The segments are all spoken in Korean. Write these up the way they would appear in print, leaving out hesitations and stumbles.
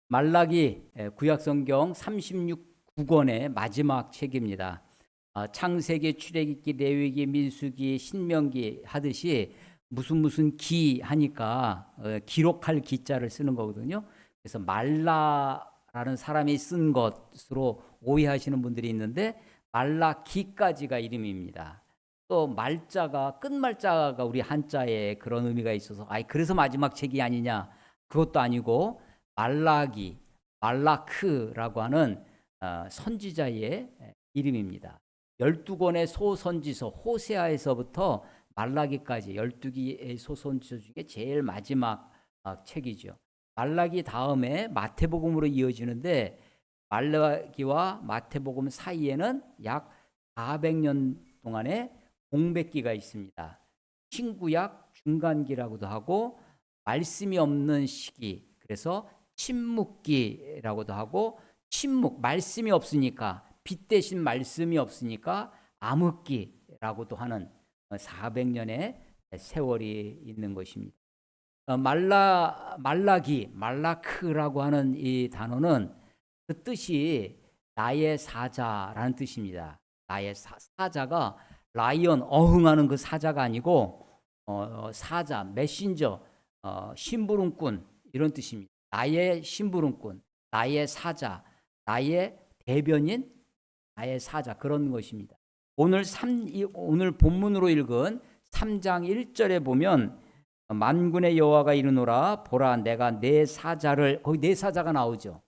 말라기 구약성경 36국권의 마지막 책입니다. 창세기, 출애굽기, 레위기, 민수기, 신명기 하듯이 무슨 기 하니까 기록할 기자를 쓰는 거거든요. 그래서 말라라는 사람이 쓴 것으로 오해하시는 분들이 있는데 말라기까지가 이름입니다. 또 말자가 끝말자가 우리 한자에 그런 의미가 있어서 그래서 마지막 책이 아니냐, 그것도 아니고 말라기, 말라크라고 하는 선지자의 이름입니다. 12권의 소선지서 호세아에서부터 말라기까지 12개의 소선지서 중에 제일 마지막 책이죠. 말라기 다음에 마태복음으로 이어지는데 말라기와 마태복음 사이에는 약 400년 동안의 공백기가 있습니다. 신구약 중간기라고도 하고 말씀이 없는 시기, 그래서 침묵기라고도 하고, 침묵, 말씀이 없으니까, 빛 대신 말씀이 없으니까 암흑기라고도 하는 400년의 세월이 있는 것입니다. 말라기, 말라크라고 하는 이 단어는 그 뜻이 나의 사자라는 뜻입니다. 나의 사자가 라이언, 어흥하는 그 사자가 아니고 사자, 메신저, 심부름꾼 이런 뜻입니다. 나의 심부름꾼, 나의 사자, 나의 대변인, 나의 사자, 그런 것입니다. 오늘 본문으로 읽은 3장 1절에 보면 만군의 여호와가 이르노라, 보라 내가 내 사자를, 거기 내 사자가 나오죠.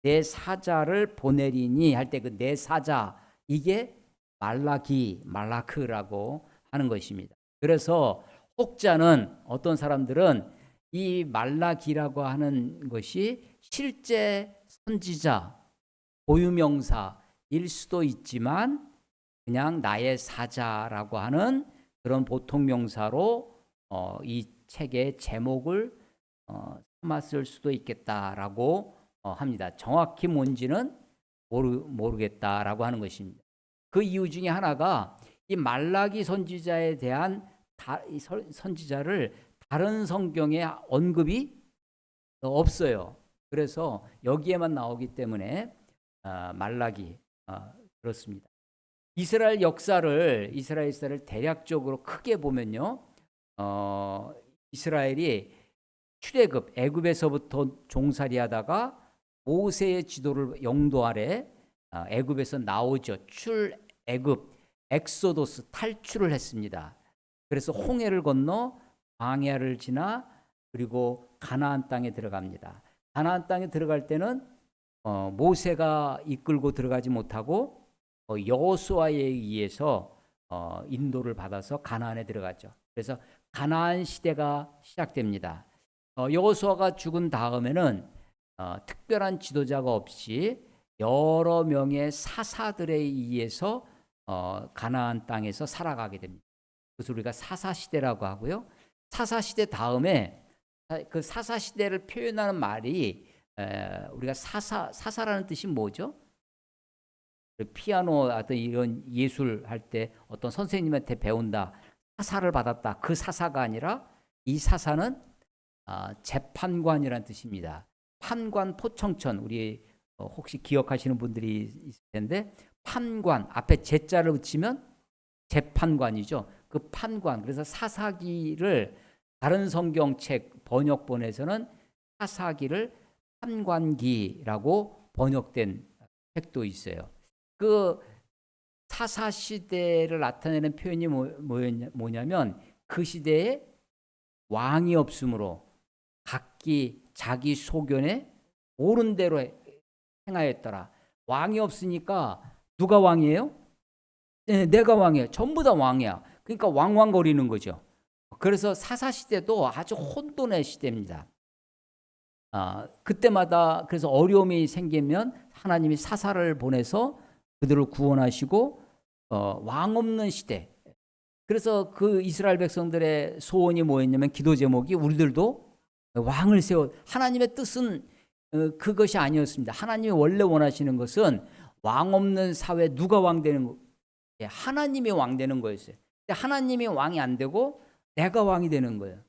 내 사자를 보내리니 할 때 그 내 사자, 이게 말라기, 말라크라고 하는 것입니다. 그래서 혹자는, 어떤 사람들은 이 말라기라고 하는 것이 실제 선지자, 고유명사일 수도 있지만 그냥 나의 사자라고 하는 그런 보통 명사로 이 책의 제목을 삼았을 수도 있겠다라고 합니다. 정확히 뭔지는 모르겠다라고 하는 것입니다. 그 이유 중에 하나가 이 말라기 선지자에 대한 선지자를 다른 성경에 언급이 없어요. 그래서 여기에만 나오기 때문에 말라기, 그렇습니다. 이스라엘 역사를 대략적으로 크게 보면요, 이스라엘이 출애굽, 애굽에서부터 종살이하다가 모세의 지도를 영도 아래 애굽에서 나오죠. 출애굽, 엑소도스, 탈출을 했습니다. 그래서 홍해를 건너 광야를 지나 그리고 가나안 땅에 들어갑니다. 가나안 땅에 들어갈 때는 모세가 이끌고 들어가지 못하고 여호수아에 의해서 인도를 받아서 가나안에 들어갔죠. 그래서 가나안 시대가 시작됩니다. 여호수아가 죽은 다음에는 특별한 지도자가 없이 여러 명의 사사들에 의해서 가나안 땅에서 살아가게 됩니다. 그래서 우리가 사사시대라고 하고요. 사사시대 다음에 그 사사시대를 표현하는 말이 우리가 사사라는 뜻이 뭐죠? 피아노 어떤 이런 예술 할 때 어떤 선생님한테 배운다, 사사를 받았다, 그 사사가 아니라 이 사사는 재판관이라는 뜻입니다. 판관, 포청천, 우리 혹시 기억하시는 분들이 있을 텐데, 판관 앞에 제자를 붙이면 재판관이죠. 그 판관, 그래서 사사기를 다른 성경책 번역본에서는 사사기를 판관기라고 번역된 책도 있어요. 그 사사 시대를 나타내는 표현이 뭐냐면 그 시대에 왕이 없으므로 각기 자기 소견에 옳은 대로 행하였더라. 왕이 없으니까 누가 왕이에요? 네, 내가 왕이에요. 전부 다 왕이야. 그러니까 왕왕거리는 거죠. 그래서 사사 시대도 아주 혼돈의 시대입니다. 그때마다 그래서 어려움이 생기면 하나님이 사사를 보내서 그들을 구원하시고 왕 없는 시대. 그래서 그 이스라엘 백성들의 소원이 뭐였냐면, 기도 제목이 우리들도 왕을 세워. 하나님의 뜻은 그것이 아니었습니다. 하나님이 원래 원하시는 것은 왕 없는 사회, 누가 왕 되는 거? 하나님이 왕 되는 거였어요. 근데 하나님이 왕이 안 되고 내가 왕이 되는 거예요.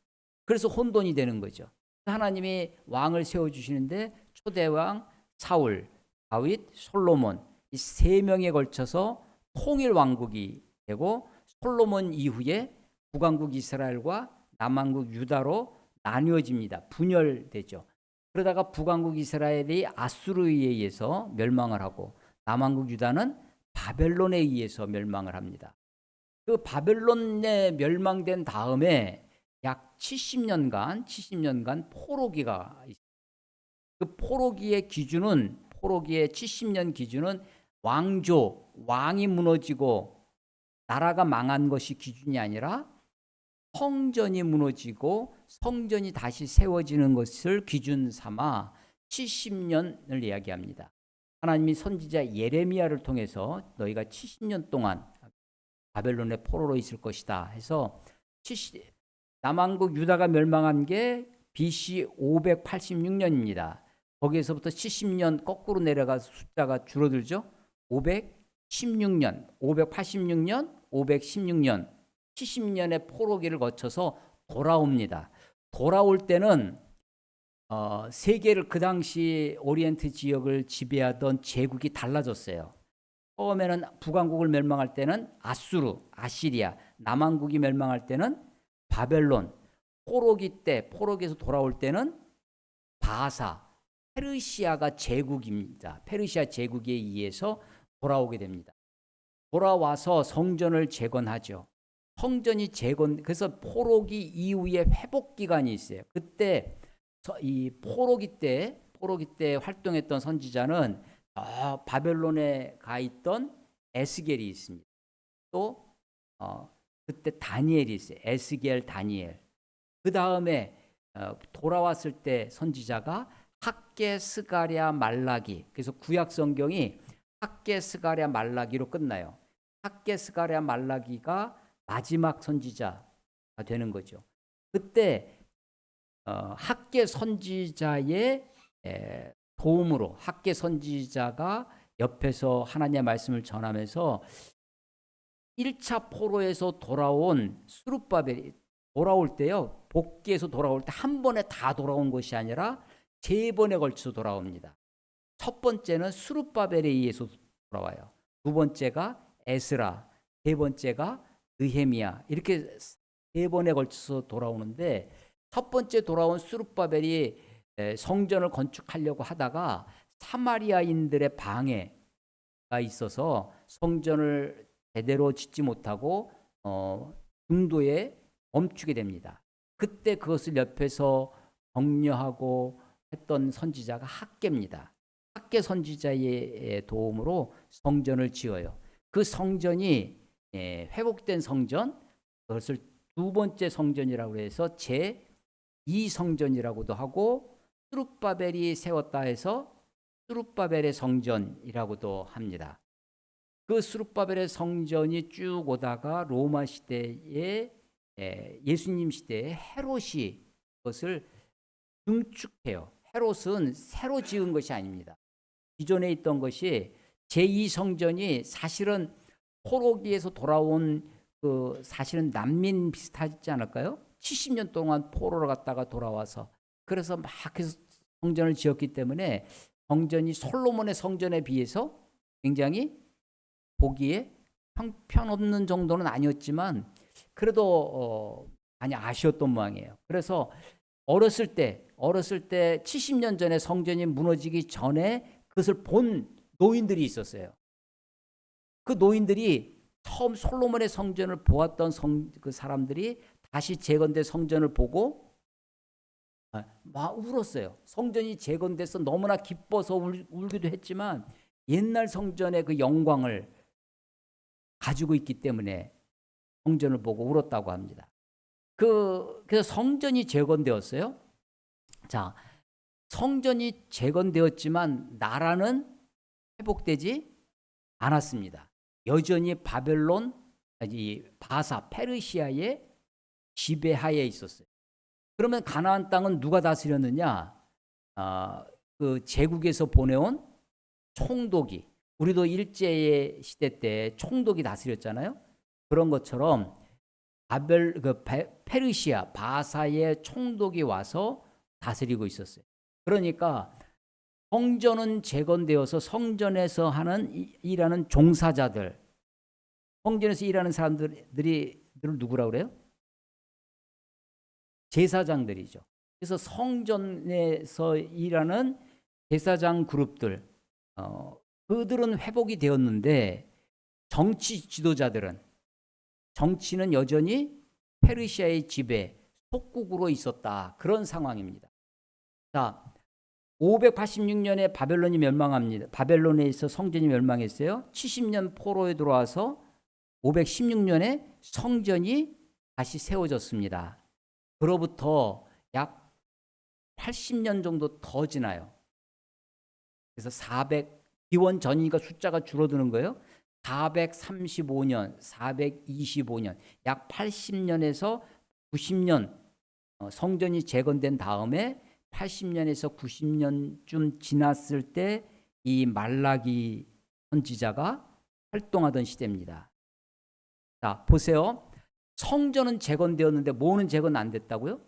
그래서 혼돈이 되는 거죠. 하나님이 왕을 세워주시는데 초대왕 사울, 다윗, 솔로몬 이 세 명에 걸쳐서 통일 왕국이 되고 솔로몬 이후에 북왕국 이스라엘과 남왕국 유다로 나뉘어집니다. 분열되죠. 그러다가 북왕국 이스라엘이 아수르에 의해서 멸망을 하고 남왕국 유다는 바벨론에 의해서 멸망을 합니다. 그 바벨론에 멸망된 다음에 약 70년간 포로기가 있습니다. 그 포로기의 70년 기준은 왕이 무너지고 나라가 망한 것이 기준이 아니라 성전이 무너지고 성전이 다시 세워지는 것을 기준 삼아 70년을 이야기합니다. 하나님이 선지자 예레미야를 통해서 너희가 70년 동안 바벨론의 포로로 있을 것이다 해서 남왕국 유다가 멸망한 게 BC 586년입니다. 거기에서부터 70년 거꾸로 내려가서 숫자가 줄어들죠. 516년, 516년, 70년의 포로기를 거쳐서 돌아옵니다. 돌아올 때는 세계를 그 당시 오리엔트 지역을 지배하던 제국이 달라졌어요. 처음에는 북왕국을 멸망할 때는 아수르, 아시리아, 남왕국이 멸망할 때는 바벨론, 포로기에서 돌아올 때는 바사, 페르시아가 제국입니다. 페르시아 제국에 의해서 돌아오게 됩니다. 돌아와서 성전을 재건하죠. 성전이 그래서 포로기 이후에 회복 기간이 있어요. 그때 이 포로기 때 활동했던 선지자는 바벨론에 가 있던 에스겔이 있습니다. 또 그때 다니엘이 있어요. 에스겔, 다니엘. 그 다음에 돌아왔을 때 선지자가 학개, 스가랴, 말라기. 그래서 구약 성경이 학개, 스가랴, 말라기로 끝나요. 학개, 스가랴, 말라기가 마지막 선지자가 되는 거죠. 그때 학개 선지자의 도움으로 학개 선지자가 옆에서 하나님의 말씀을 전하면서 1차 포로에서 돌아온 스룹바벨이 돌아올 때요. 복귀해서 돌아올 때 한 번에 다 돌아온 것이 아니라 3번에 걸쳐서 돌아옵니다. 첫 번째는 스룹바벨에 의해서 돌아와요. 두 번째가 에스라, 세 번째가 느헤미야 이렇게 3번에 걸쳐서 돌아오는데 첫 번째 돌아온 스룹바벨이 성전을 건축하려고 하다가 사마리아인들의 방해가 있어서 성전을 제대로 짓지 못하고 중도에 멈추게 됩니다. 그때 그것을 옆에서 격려하고 했던 선지자가 학개입니다. 학개 선지자의 도움으로 성전을 지어요. 그 성전이 회복된 성전, 그것을 두 번째 성전이라고 해서 제2성전이라고도 하고 스룹바벨이 세웠다 해서 스룹바벨의 성전이라고도 합니다. 그 스룹바벨의 성전이 쭉 오다가 로마 시대에 예수님 시대에 헤롯이 그것을 증축해요. 헤롯은 새로 지은 것이 아닙니다. 기존에 있던 것이 제2성전이 사실은 포로기에서 돌아온 그 사실은 난민 비슷하지 않을까요? 70년 동안 포로로 갔다가 돌아와서 그래서 막 해서 성전을 지었기 때문에 성전이 솔로몬의 성전에 비해서 굉장히 보기에 형편없는 정도는 아니었지만 그래도 많이 아쉬웠던 모양이에요. 그래서 어렸을 때 70년 전에 성전이 무너지기 전에 그것을 본 노인들이 있었어요. 그 노인들이 처음 솔로몬의 성전을 보았던 그 사람들이 다시 재건된 성전을 보고 막 울었어요. 성전이 재건돼서 너무나 기뻐서 울기도 했지만 옛날 성전의 그 영광을 가지고 있기 때문에 성전을 보고 울었다고 합니다. 그래서 성전이 재건되었어요. 자, 성전이 재건되었지만 나라는 회복되지 않았습니다. 여전히 바벨론, 바사, 페르시아의 지배하에 있었어요. 그러면 가나안 땅은 누가 다스렸느냐? 그 제국에서 보내온 총독이, 우리도 일제 시대 때 총독이 다스렸잖아요. 그런 것처럼 페르시아, 바사의 총독이 와서 다스리고 있었어요. 그러니까 성전은 재건되어서 성전에서 하는 일하는 종사자들, 성전에서 일하는 사람들이 누구라고 그래요? 제사장들이죠. 그래서 성전에서 일하는 제사장 그룹들, 그들은 회복이 되었는데 정치 지도자들은, 정치는 여전히 페르시아의 지배, 속국으로 있었다. 그런 상황입니다. 자, 586년에 바벨론이 멸망합니다. 바벨론에서 성전이 멸망했어요. 70년 포로에 들어와서 516년에 성전이 다시 세워졌습니다. 그로부터 약 80년 정도 더 지나요. 그래서 기원 전이니까 숫자가 줄어드는 거예요. 435년, 425년, 약 80년에서 90년 성전이 재건된 다음에 80년에서 90년쯤 지났을 때 이 말라기 선지자가 활동하던 시대입니다. 자, 보세요. 성전은 재건되었는데 뭐는 재건 안 됐다고요?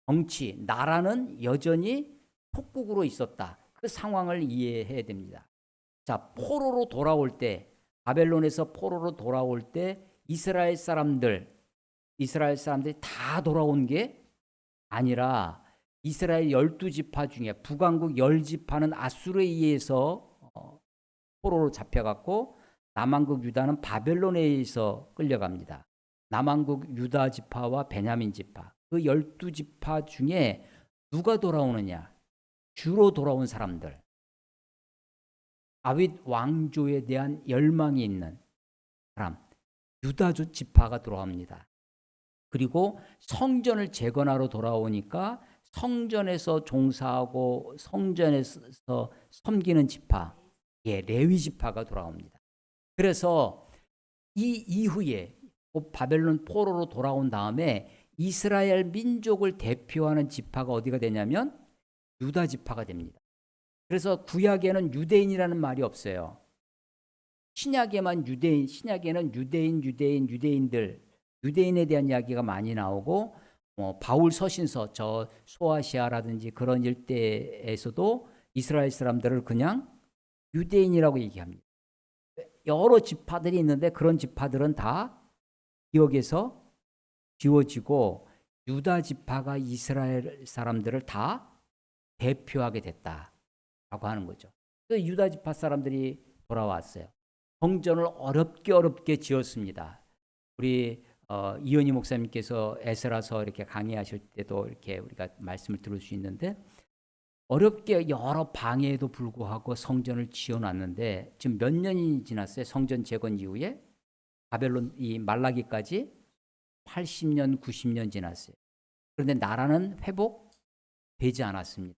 정치, 나라는 여전히 속국으로 있었다. 그 상황을 이해해야 됩니다. 자, 포로로 돌아올 때, 바벨론에서 포로로 돌아올 때 이스라엘 사람들이 다 돌아온 게 아니라 이스라엘 12지파 중에 북왕국 10지파는 아수르에 의해서 포로로 잡혀갔고 남왕국 유다는 바벨론에 의해서 끌려갑니다. 남왕국 유다 지파와 베냐민 지파, 그 12지파 중에 누가 돌아오느냐? 주로 돌아온 사람들. 다윗 왕조에 대한 열망이 있는 사람, 유다족 지파가 돌아옵니다. 그리고 성전을 재건하러 돌아오니까 성전에서 종사하고 성전에서 섬기는 지파, 레위 지파가 돌아옵니다. 그래서 이 이후에 바벨론 포로로 돌아온 다음에 이스라엘 민족을 대표하는 지파가 어디가 되냐면 유다 지파가 됩니다. 그래서 구약에는 유대인이라는 말이 없어요. 신약에만 유대인, 신약에는 유대인들, 유대인에 대한 이야기가 많이 나오고 바울 서신서 저 소아시아라든지 그런 일대에서도 이스라엘 사람들을 그냥 유대인이라고 얘기합니다. 여러 지파들이 있는데 그런 지파들은 다 기억에서 지워지고 유다 지파가 이스라엘 사람들을 다 대표하게 됐다라고 하는 거죠. 그 유다 지파 사람들이 돌아왔어요. 성전을 어렵게 지었습니다. 우리 이현희 목사님께서 에스라서 이렇게 강의하실 때도 이렇게 우리가 말씀을 들을 수 있는데 어렵게 여러 방해에도 불구하고 성전을 지어놨는데 지금 몇 년이 지났어요. 성전 재건 이후에 바벨론 이 말라기까지 80년, 90년 지났어요. 그런데 나라는 회복되지 않았습니다.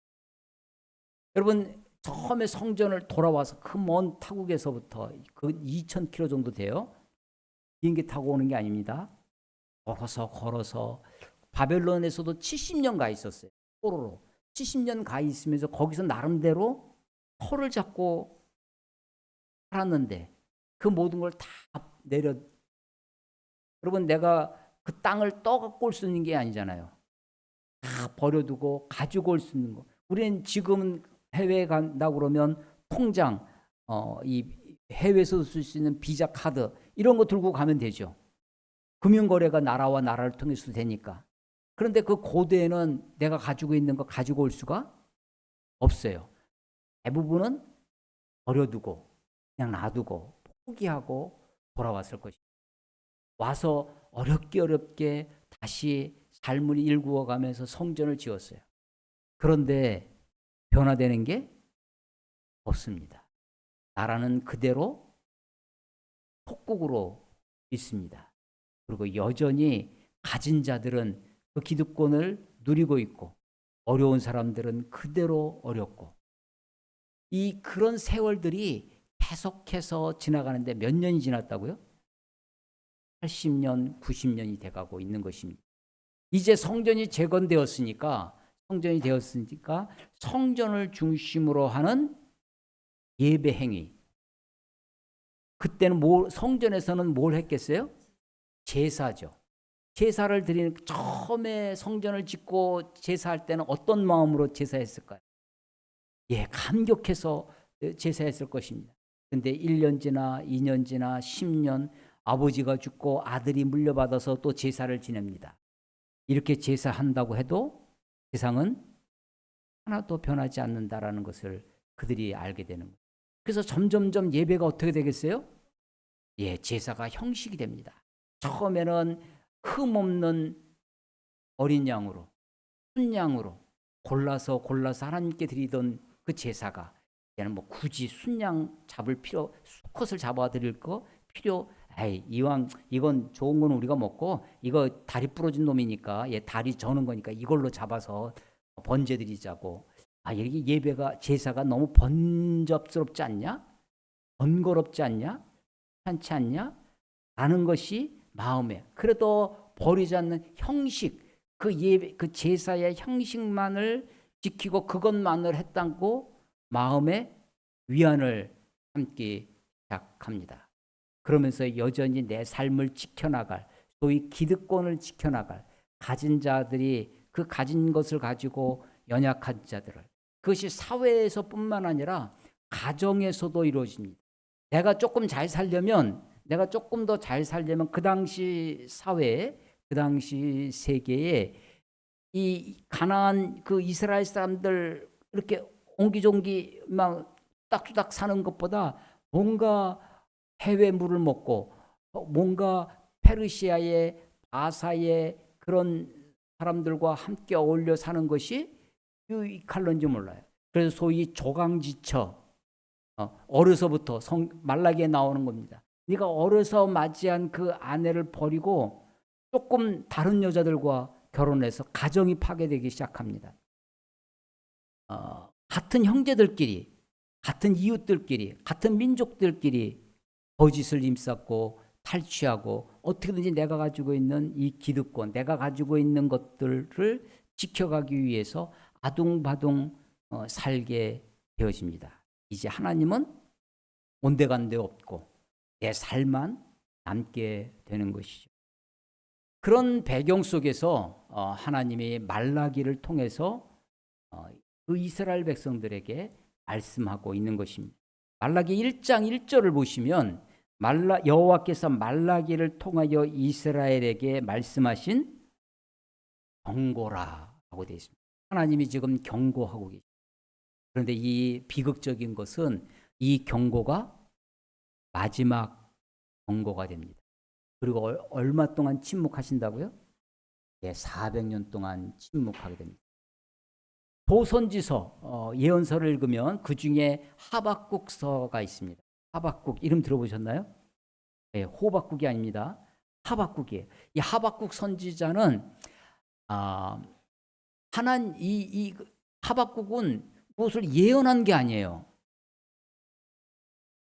여러분 처음에 성전을 돌아와서 그 먼 타국에서부터 그 2,000km 정도 돼요. 비행기 타고 오는 게 아닙니다. 걸어서 바벨론에서도 70년 가 있었어요. 포로로 70년 가 있으면서 거기서 나름대로 터를 잡고 살았는데 그 모든 걸 다 여러분 내가 그 땅을 떠갖고 올 수 있는 게 아니잖아요. 다 버려두고 가지고 올 수 있는 거. 우리는 지금은 해외에 간다고 그러면 통장, 이 해외에서 쓸 수 있는 비자 카드 이런 거 들고 가면 되죠. 금융거래가 나라와 나라를 통해서 되니까. 그런데 그 고대에는 내가 가지고 있는 거 가지고 올 수가 없어요. 대부분은 버려두고 그냥 놔두고 포기하고 돌아왔을 것입니다. 와서 어렵게 다시 삶을 일구어가면서 성전을 지었어요. 그런데 변화되는 게 없습니다. 나라는 그대로 속국으로 있습니다. 그리고 여전히 가진 자들은 그 기득권을 누리고 있고 어려운 사람들은 그대로 어렵고 그런 세월들이 계속해서 지나가는데 몇 년이 지났다고요? 80년, 90년이 돼가고 있는 것입니다. 이제 성전이 재건되었으니까 성전을 중심으로 하는 예배 행위. 그때는 성전에서는 뭘 했겠어요? 제사죠. 제사를 드리는 처음에 성전을 짓고 제사할 때는 어떤 마음으로 제사했을까요? 감격해서 제사했을 것입니다. 근데 1년 지나 2년 지나 10년 아버지가 죽고 아들이 물려받아서 또 제사를 지냅니다. 이렇게 제사한다고 해도 세상은 하나도 변하지 않는다라는 것을 그들이 알게 되는 거예요. 그래서 점점점 예배가 어떻게 되겠어요? 제사가 형식이 됩니다. 처음에는 흠없는 어린 양으로, 순양으로 골라서 하나님께 드리던 그 제사가 이제는 뭐 굳이 순양 잡을 필요, 수컷을 잡아 드릴 거 필요, 이왕 이건 좋은 건 우리가 먹고 이거 다리 부러진 놈이니까 다리 저는 거니까 이걸로 잡아서 번제 드리자고. 이게 예배가 제사가 너무 번잡스럽지 않냐? 번거롭지 않냐? 괜찮지 않냐? 라는 것이 마음에, 그래도 버리지 않는 형식, 그 예배, 그 제사의 형식만을 지키고 그것만을 했다고 마음에 위안을 삼기 시작합니다. 그러면서 여전히 내 삶을 지켜나갈, 소위 기득권을 지켜나갈 가진 자들이 그 가진 것을 가지고 연약한 자들을, 그것이 사회에서뿐만 아니라 가정에서도 이루어집니다. 내가 조금 잘 살려면, 내가 조금 더 잘 살려면 그 당시 사회에, 그 당시 세계에 이 가난한 그 이스라엘 사람들 이렇게 옹기종기 막 딱투닥 사는 것보다 뭔가 해외 물을 먹고 뭔가 페르시아의 바사의 그런 사람들과 함께 어울려 사는 것이 유익할런지 몰라요. 그래서 소위 조강지처, 어려서부터 말라기에 나오는 겁니다. 네가 어려서 맞이한 그 아내를 버리고 조금 다른 여자들과 결혼해서 가정이 파괴되기 시작합니다. 같은 형제들끼리, 같은 이웃들끼리, 같은 민족들끼리 거짓을 힘썼고 탈취하고 어떻게든지 내가 가지고 있는 이 기득권, 내가 가지고 있는 것들을 지켜가기 위해서 아둥바둥 살게 되어집니다. 이제 하나님은 온데간데 없고 내 삶만 남게 되는 것이죠. 그런 배경 속에서 하나님이 말라기를 통해서 그 이스라엘 백성들에게 말씀하고 있는 것입니다. 말라기 1장 1절을 보시면 여호와께서 말라기를 통하여 이스라엘에게 말씀하신 경고라고 되어 있습니다. 하나님이 지금 경고하고 계십니다. 그런데 이 비극적인 것은 이 경고가 마지막 경고가 됩니다. 그리고 얼마 동안 침묵하신다고요? 400년 동안 침묵하게 됩니다. 도선지서, 예언서를 읽으면 그 중에 하박국서가 있습니다. 하박국 이름 들어보셨나요? 호박국이 아닙니다. 하박국이에요. 이 하박국 선지자는 이 하박국은 무엇을 예언한 게 아니에요.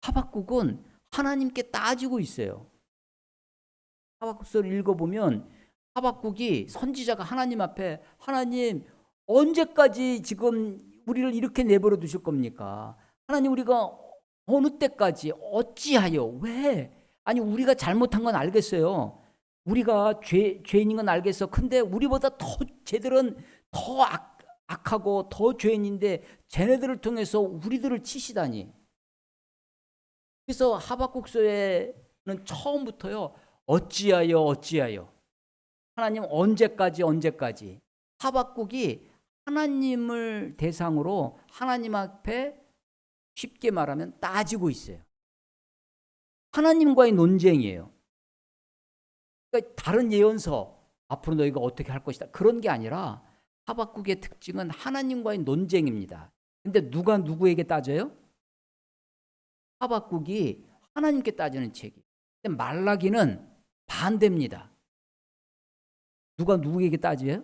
하박국은 하나님께 따지고 있어요. 하박국서를 읽어보면 하박국이 선지자가 하나님 앞에, 하나님 언제까지 지금 우리를 이렇게 내버려 두실 겁니까? 하나님 우리가 어느 때까지 어찌하여 왜? 아니 우리가 잘못한 건 알겠어요. 우리가 죄인인 건 알겠어. 근데 우리보다 더 쟤들은 더 악하고 더 죄인인데 쟤네들을 통해서 우리들을 치시다니. 그래서 하박국서에는 처음부터요. 어찌하여 하나님 언제까지 하박국이 하나님을 대상으로 하나님 앞에 쉽게 말하면 따지고 있어요. 하나님과의 논쟁이에요. 그러니까 다른 예언서 앞으로 너희가 어떻게 할 것이다 그런 게 아니라 하박국의 특징은 하나님과의 논쟁입니다. 근데 누가 누구에게 따져요? 하박국이 하나님께 따지는 책이. 근데 말라기는 반대입니다. 누가 누구에게 따져요?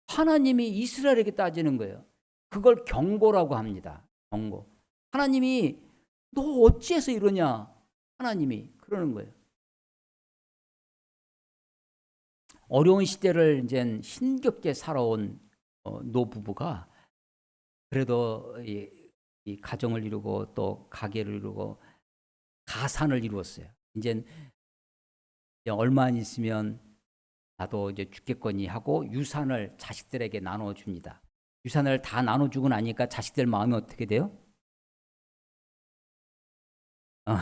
하나님이 이스라엘에게 따지는 거예요. 그걸 경고라고 합니다. 경고. 하나님이 너 어찌해서 이러냐? 하나님이 그러는 거예요. 어려운 시대를 이제 힘겹게 살아온 노부부가 그래도 이 가정을 이루고 또 가게를 이루고 가산을 이루었어요. 이제 얼마 안 있으면 나도 이제 죽겠거니 하고 유산을 자식들에게 나눠줍니다. 유산을 다 나눠주고 나니까 자식들 마음이 어떻게 돼요? 어,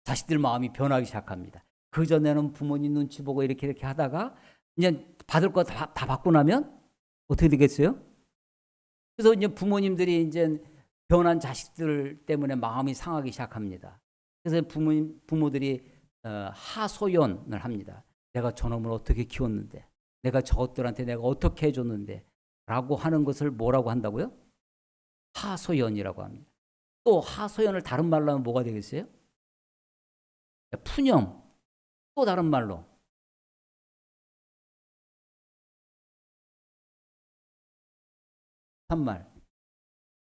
자식들 마음이 변하기 시작합니다. 그전에는 부모님 눈치 보고 이렇게 하다가 이제 받을 거 다 받고 나면 어떻게 되겠어요? 그래서 이제 부모님들이 이제 변한 자식들 때문에 마음이 상하기 시작합니다. 그래서 부모들이 하소연을 합니다. 내가 저놈을 어떻게 키웠는데, 내가 저것들한테 내가 어떻게 해줬는데 라고 하는 것을 뭐라고 한다고요? 하소연이라고 합니다. 또 하소연을 다른 말로 하면 뭐가 되겠어요? 푸념. 또 다른 말로 한 말.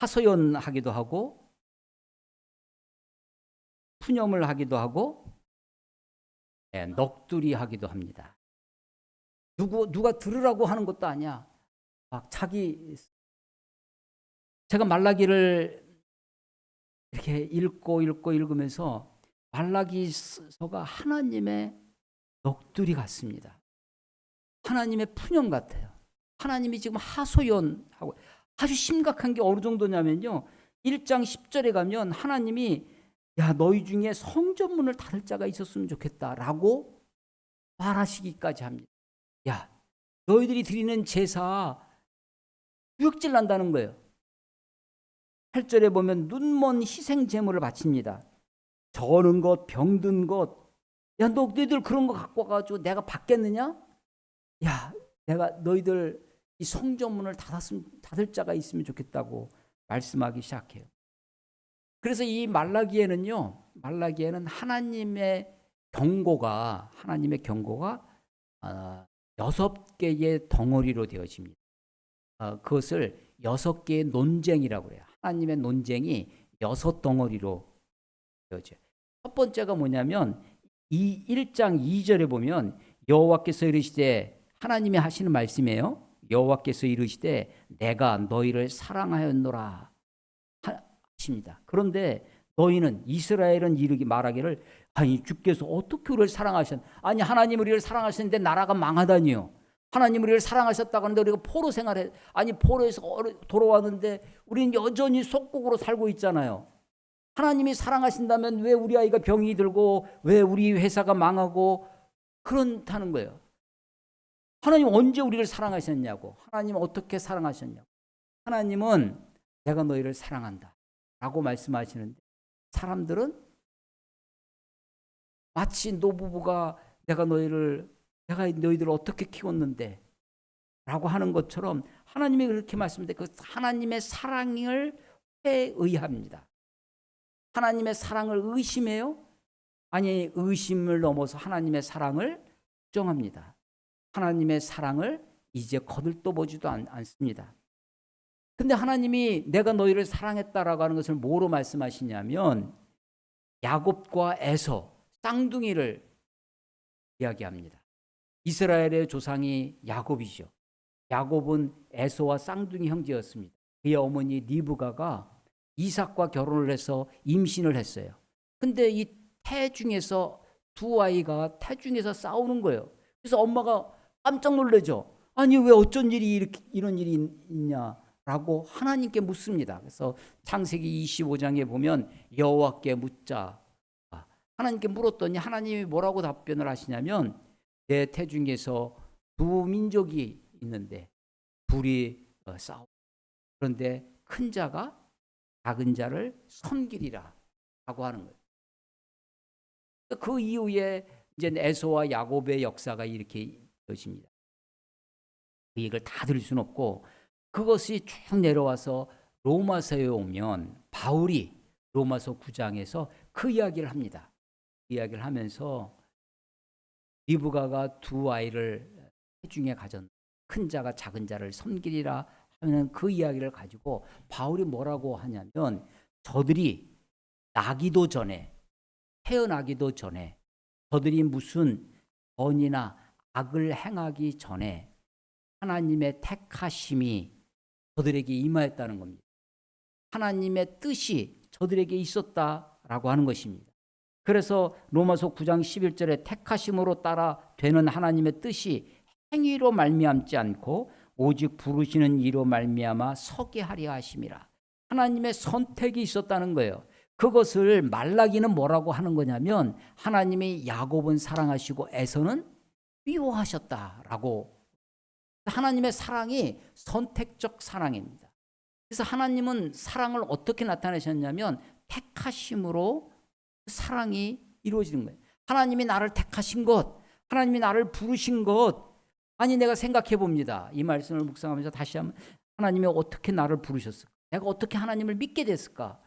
하소연하기도 하고 푸념을 하기도 하고 넋두리 하기도 합니다. 누가 들으라고 하는 것도 아니야. 막 제가 말라기를 이렇게 읽으면서 말라기서가 하나님의 넋두리 같습니다. 하나님의 푸념 같아요. 하나님이 지금 하소연하고 아주 심각한 게 어느 정도냐면요. 1장 10절에 가면 하나님이 야 너희 중에 성전문을 닫을 자가 있었으면 좋겠다라고 말하시기까지 합니다. 야 너희들이 드리는 제사 구역질 난다는 거예요. 8절에 보면 눈먼 희생 제물을 바칩니다. 저는 것, 병든 것. 야 너희들 그런 거 갖고 와가지고 내가 받겠느냐? 야 내가 너희들 이 성전문을 닫을 자가 있으면 좋겠다고 말씀하기 시작해요. 그래서 이 말라기에는 하나님의 경고가 6개의 덩어리로 되어집니다. 그것을 6개의 논쟁이라고 해요. 하나님의 논쟁이 6덩어리로 되어져요. 첫 번째가 뭐냐면 이 1장 2절에 보면 여호와께서 이르시되 하나님이 하시는 말씀이에요. 여호와께서 이르시되 내가 너희를 사랑하였노라 하십니다. 그런데 너희는 이스라엘은 말하기를 아니 주께서 어떻게 우리를 사랑하셨? 아니 하나님 우리를 사랑하셨는데 나라가 망하다니요. 하나님 우리를 사랑하셨다고 하는데 우리가 포로 생활해 아니 포로에서 돌아왔는데 우리는 여전히 속국으로 살고 있잖아요. 하나님이 사랑하신다면 왜 우리 아이가 병이 들고 왜 우리 회사가 망하고 그렇다는 거예요. 하나님 언제 우리를 사랑하셨냐고. 하나님 어떻게 사랑하셨냐고. 하나님은 내가 너희를 사랑한다 라고 말씀하시는데 사람들은 마치 노부부가 내가 너희들을 어떻게 키웠는데 라고 하는 것처럼 하나님이 그렇게 말씀하는데 그 하나님의 사랑을 회의합니다. 하나님의 사랑을 의심해요? 아니 의심을 넘어서 하나님의 사랑을 부정합니다. 하나님의 사랑을 이제 거들떠보지도 않습니다. 근데 하나님이 내가 너희를 사랑했다라고 하는 것을 뭐로 말씀하시냐면 야곱과 에서 쌍둥이를 이야기합니다. 이스라엘의 조상이 야곱이죠. 야곱은 에서와 쌍둥이 형제였습니다. 그의 어머니 리브가가 이삭과 결혼을 해서 임신을 했어요. 근데 이 태중에서 두 아이가 태중에서 싸우는 거예요. 그래서 엄마가 깜짝 놀라죠. 아니 왜 어쩐 일이 이런 일이 있냐라고 하나님께 묻습니다. 그래서 창세기 25장에 보면 여호와께 묻자. 하나님께 물었더니 하나님이 뭐라고 답변을 하시냐면 내 태중에서 두 민족이 있는데 둘이 싸우고 그런데 큰 자가 작은 자를 섬기리라 라고 하는 거예요. 그 이후에 이제 에서와 야곱의 역사가 이렇게 되어집니다. 그 얘기를 다 들을 수는 없고 그것이 쭉 내려와서 로마서에 오면 바울이 로마서 9장에서 그 이야기를 합니다. 그 이야기를 하면서 리브가가 두 아이를 태중에 가졌는데 큰 자가 작은 자를 섬기리라 하는 그 이야기를 가지고 바울이 뭐라고 하냐면 저들이 나기도 전에 태어나기도 전에 저들이 무슨 번이나 악을 행하기 전에 하나님의 택하심이 저들에게 임하였다는 겁니다. 하나님의 뜻이 저들에게 있었다라고 하는 것입니다. 그래서 로마서 9장 11절에 택하심으로 따라 되는 하나님의 뜻이 행위로 말미암지 않고 오직 부르시는 이로 말미암아 서게 하려 하심이라. 하나님의 선택이 있었다는 거예요. 그것을 말라기는 뭐라고 하는 거냐면 하나님이 야곱은 사랑하시고 에서는 미워하셨다라고. 하나님의 사랑이 선택적 사랑입니다. 그래서 하나님은 사랑을 어떻게 나타내셨냐면 택하심으로 사랑이 이루어지는 거예요. 하나님이 나를 택하신 것, 하나님이 나를 부르신 것. 아니 내가 생각해 봅니다. 이 말씀을 묵상하면서 다시 한번 하나님이 어떻게 나를 부르셨을까? 내가 어떻게 하나님을 믿게 됐을까?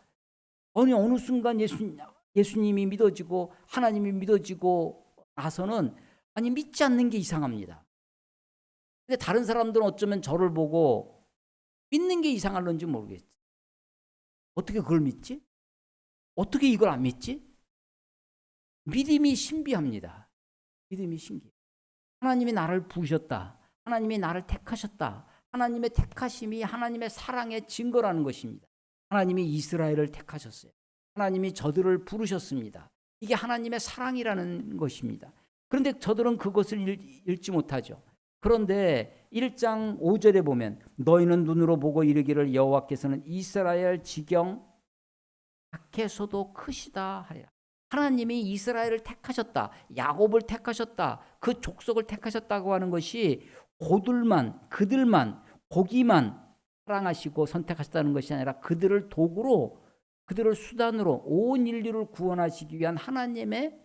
어느 순간 예수님이 믿어지고 하나님이 믿어지고 나서는 믿지 않는 게 이상합니다. 근데 다른 사람들은 어쩌면 저를 보고 믿는 게 이상할런지 모르겠지. 어떻게 그걸 믿지? 어떻게 이걸 안 믿지? 믿음이 신비합니다. 믿음이 신기해요. 하나님이 나를 부르셨다. 하나님이 나를 택하셨다. 하나님의 택하심이 하나님의 사랑의 증거라는 것입니다. 하나님이 이스라엘을 택하셨어요. 하나님이 저들을 부르셨습니다. 이게 하나님의 사랑이라는 것입니다. 그런데 저들은 그것을 읽지 못하죠. 그런데 1장 5절에 보면 너희는 눈으로 보고 이르기를 여호와께서는 이스라엘 지경 밖에서도 크시다 하리라. 하나님이 이스라엘을 택하셨다. 야곱을 택하셨다. 그 족속을 택하셨다고 하는 것이 그들만 고기만 사랑하시고 선택하셨다는 것이 아니라 그들을 도구로 그들을 수단으로 온 인류를 구원하시기 위한 하나님의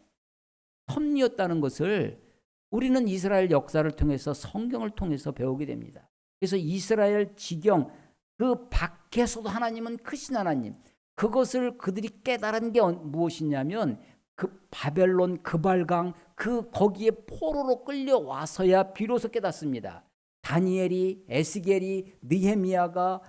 섭리였다는 것을 우리는 이스라엘 역사를 통해서 성경을 통해서 배우게 됩니다. 그래서 이스라엘 지경 그 밖에서도 하나님은 크신 하나님, 그것을 그들이 깨달은 게 무엇이냐면 그 바벨론 그발강 거기에 포로로 끌려와서야 비로소 깨닫습니다. 다니엘이, 에스겔이, 느헤미야가,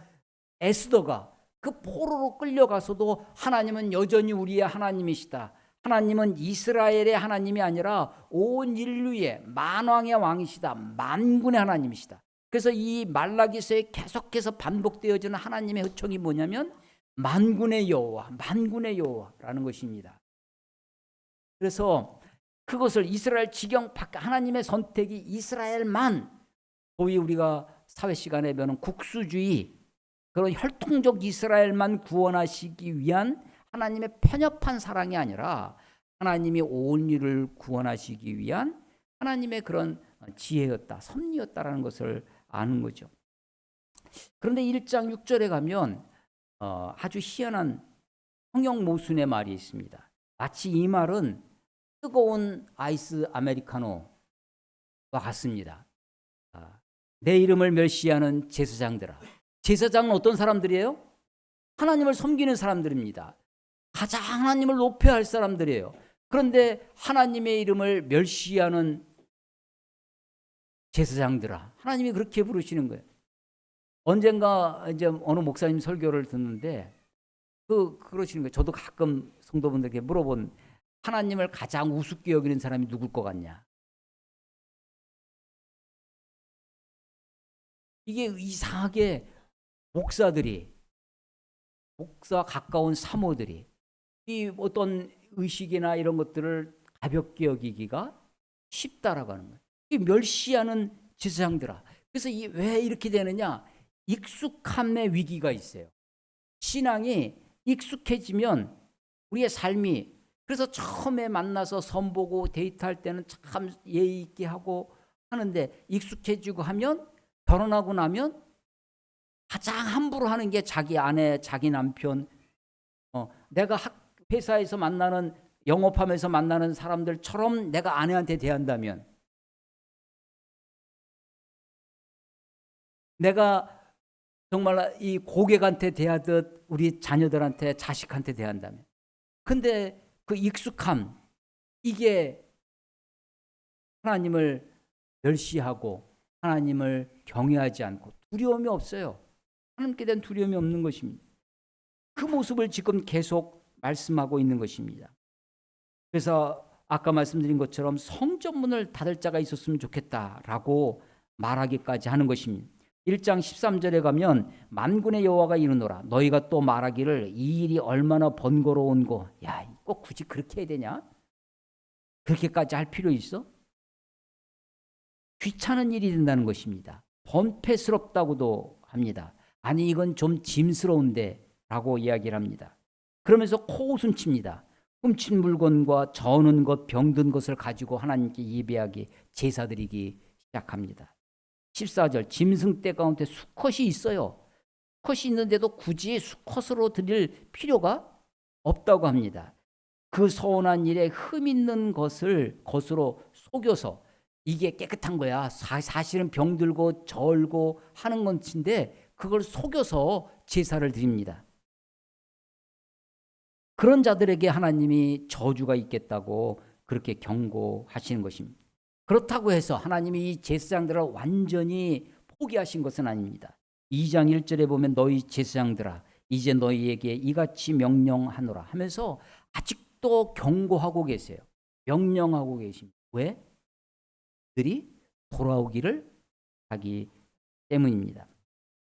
에스더가 그 포로로 끌려가서도 하나님은 여전히 우리의 하나님이시다. 하나님은 이스라엘의 하나님이 아니라 온 인류의 만왕의 왕이시다. 만군의 하나님이시다. 그래서 이 말라기서에 계속해서 반복되어지는 하나님의 호칭이 뭐냐면 만군의 여호와, 만군의 여호와라는 것입니다. 그래서 그것을 이스라엘 지경 밖 하나님의 선택이 이스라엘만, 소위 우리가 사회 시간에 배우는 국수주의, 그런 혈통적 이스라엘만 구원하시기 위한 하나님의 편협한 사랑이 아니라 하나님이 온 인류를 구원하시기 위한 하나님의 그런 지혜였다, 섭리였다라는 것을 아는 거죠. 그런데 1장 6절에 가면 아주 희한한 성경 모순의 말이 있습니다. 마치 이 말은 뜨거운 아이스 아메리카노와 같습니다. 내 이름을 멸시하는 제사장들아. 제사장은 어떤 사람들이에요? 하나님을 섬기는 사람들입니다. 가장 하나님을 높여야 할 사람들이에요. 그런데 하나님의 이름을 멸시하는 제사장들아. 하나님이 그렇게 부르시는 거예요. 언젠가 이제 어느 목사님 설교를 듣는데 그러시는 거예요. 저도 가끔 성도분들에게 물어본, 하나님을 가장 우습게 여기는 사람이 누굴 것 같냐? 이게 이상하게 목사 가까운 사모들이 이 어떤 의식이나 이런 것들을 가볍게 여기기가 쉽다라고 하는 거예요. 이 멸시하는 제사장들아. 그래서 왜 이렇게 되느냐? 익숙함의 위기가 있어요. 신앙이 익숙해지면 우리의 삶이, 그래서 처음에 만나서 선보고 데이트할 때는 참 예의 있게 하고 하는데 익숙해지고 하면, 결혼하고 나면 가장 함부로 하는 게 자기 아내, 자기 남편, 내가 회사에서 만나는, 영업하면서 만나는 사람들처럼 내가 아내한테 대한다면, 내가 정말 이 고객한테 대하듯 우리 자녀들한테, 자식한테 대한다면. 근데 그 익숙함, 이게 하나님을 멸시하고 하나님을 경외하지 않고 두려움이 없어요. 하나님께 대한 두려움이 없는 것입니다. 그 모습을 지금 계속 말씀하고 있는 것입니다. 그래서 아까 말씀드린 것처럼 성전문을 닫을 자가 있었으면 좋겠다라고 말하기까지 하는 것입니다. 1장 13절에 가면 만군의 여호와가 이르노라 너희가 또 말하기를 이 일이 얼마나 번거로운고. 야, 꼭 굳이 그렇게 해야 되냐? 그렇게까지 할 필요 있어? 귀찮은 일이 된다는 것입니다. 번패스럽다고도 합니다. 아니 이건 좀 짐스러운데 라고 이야기를 합니다. 그러면서 코웃음칩니다. 훔친 물건과 저는 것, 병든 것을 가지고 하나님께 예배하기, 제사드리기 시작합니다. 14절, 짐승 떼 가운데 수컷이 있어요. 수컷이 있는데도 굳이 수컷으로 드릴 필요가 없다고 합니다. 그 서운한 일에 흠 있는 것으로 속여서 이게 깨끗한 거야. 사실은 병들고 절고 하는 것인데 그걸 속여서 제사를 드립니다. 그런 자들에게 하나님이 저주가 있겠다고 그렇게 경고하시는 것입니다. 그렇다고 해서 하나님이 이 제사장들을 완전히 포기하신 것은 아닙니다. 2장 1절에 보면 너희 제사장들아 이제 너희에게 이같이 명령하노라 하면서 아직도 경고하고 계세요. 명령하고 계십니다. 왜? 그들이 돌아오기를 하기 때문입니다.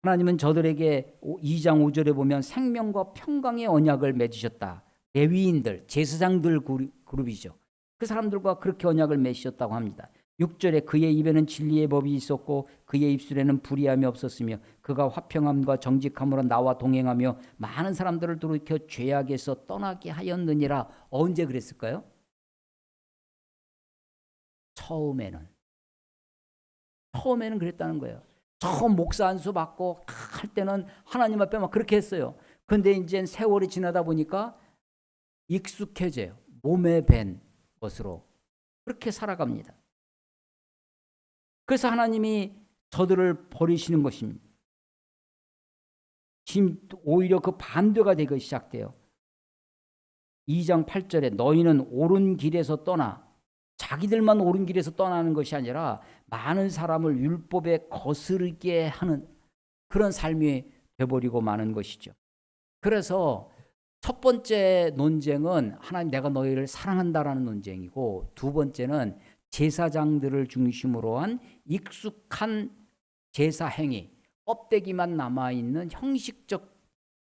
하나님은 저들에게 2장 5절에 보면 생명과 평강의 언약을 맺으셨다. 레위인들, 제사장들 그룹이죠. 그 사람들과 그렇게 언약을 맺으셨다고 합니다. 6절에 그의 입에는 진리의 법이 있었고 그의 입술에는 불의함이 없었으며 그가 화평함과 정직함으로 나와 동행하며 많은 사람들을 돌이켜 죄악에서 떠나게 하였느니라. 언제 그랬을까요? 처음에는 그랬다는 거예요. 처음 목사 안수 받고 할 때는 하나님 앞에 막 그렇게 했어요. 그런데 이제 세월이 지나다 보니까 익숙해져요. 몸에 밴 것으로 그렇게 살아갑니다. 그래서 하나님이 저들을 버리시는 것입니다. 지금 오히려 그 반대가 되기 시작돼요. 2장 8절에 너희는 옳은 길에서 떠나 자기들만 옳은 길에서 떠나는 것이 아니라 많은 사람을 율법에 거스르게 하는 그런 삶이 되어버리고 마는 것이죠. 그래서 첫 번째 논쟁은 하나님 내가 너희를 사랑한다라는 논쟁이고 두 번째는 제사장들을 중심으로 한 익숙한 제사 행위, 껍데기만 남아있는 형식적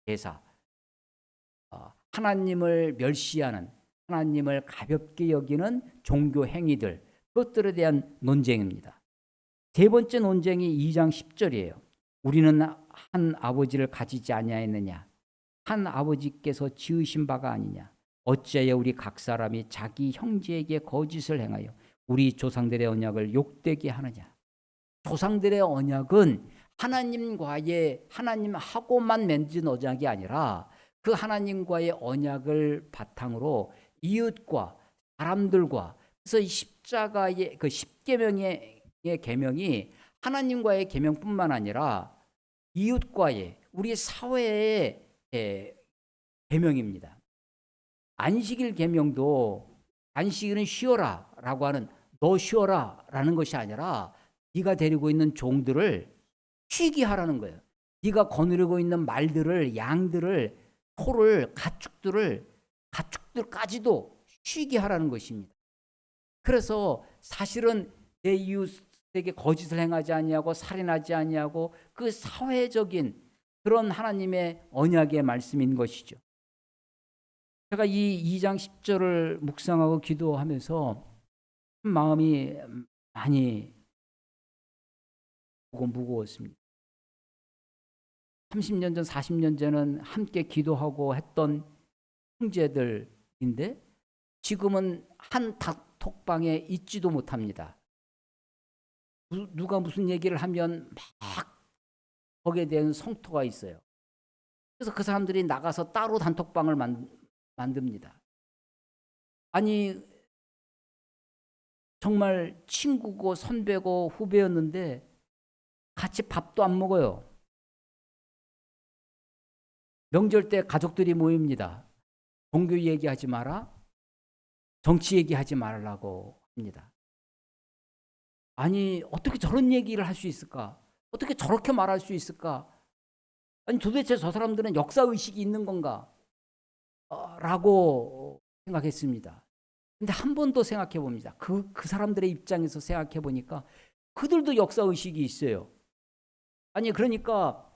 제사, 하나님을 멸시하는 하나님을 가볍게 여기는 종교 행위들, 그것들에 대한 논쟁입니다. 세 번째 논쟁이 2장 10절이에요. 우리는 한 아버지를 가지지 아니하였느냐? 한 아버지께서 지으신 바가 아니냐? 어찌하여 우리 각 사람이 자기 형제에게 거짓을 행하여 우리 조상들의 언약을 욕되게 하느냐? 조상들의 언약은 하나님하고만 맺은 언약이 아니라 그 하나님과의 언약을 바탕으로 이웃과 사람들과 그래서 이 십자가의 그 십계명의 계명이 하나님과의 계명뿐만 아니라 이웃과의 우리 사회의 계명입니다. 안식일 계명도 안식일은 쉬어라라고 하는 너 쉬어라라는 것이 아니라 네가 데리고 있는 종들을 쉬게 하라는 거예요. 네가 거느리고 있는 말들을 양들을 소를 가축들까지도 쉬게 하라는 것입니다. 그래서 사실은 내 이웃에게 거짓을 행하지 아니하고 살인하지 아니하고 그 사회적인 그런 하나님의 언약의 말씀인 것이죠. 제가 이 2장 10절을 묵상하고 기도하면서 마음이 많이 무거웠습니다. 30년 전, 40년 전은 함께 기도하고 했던 형제들인데 지금은 한 단톡방에 있지도 못합니다. 누가 무슨 얘기를 하면 막 거기에 대한 성토가 있어요. 그래서 그 사람들이 나가서 따로 단톡방을 만듭니다. 아니 정말 친구고 선배고 후배였는데 같이 밥도 안 먹어요. 명절 때 가족들이 모입니다. 종교 얘기하지 마라. 정치 얘기하지 말라고 합니다. 아니 어떻게 저런 얘기를 할 수 있을까? 어떻게 저렇게 말할 수 있을까? 아니 도대체 저 사람들은 역사의식이 있는 건가? 라고 생각했습니다. 근데 한 번 더 생각해 봅니다. 그 사람들의 입장에서 생각해 보니까 그들도 역사의식이 있어요. 아니 그러니까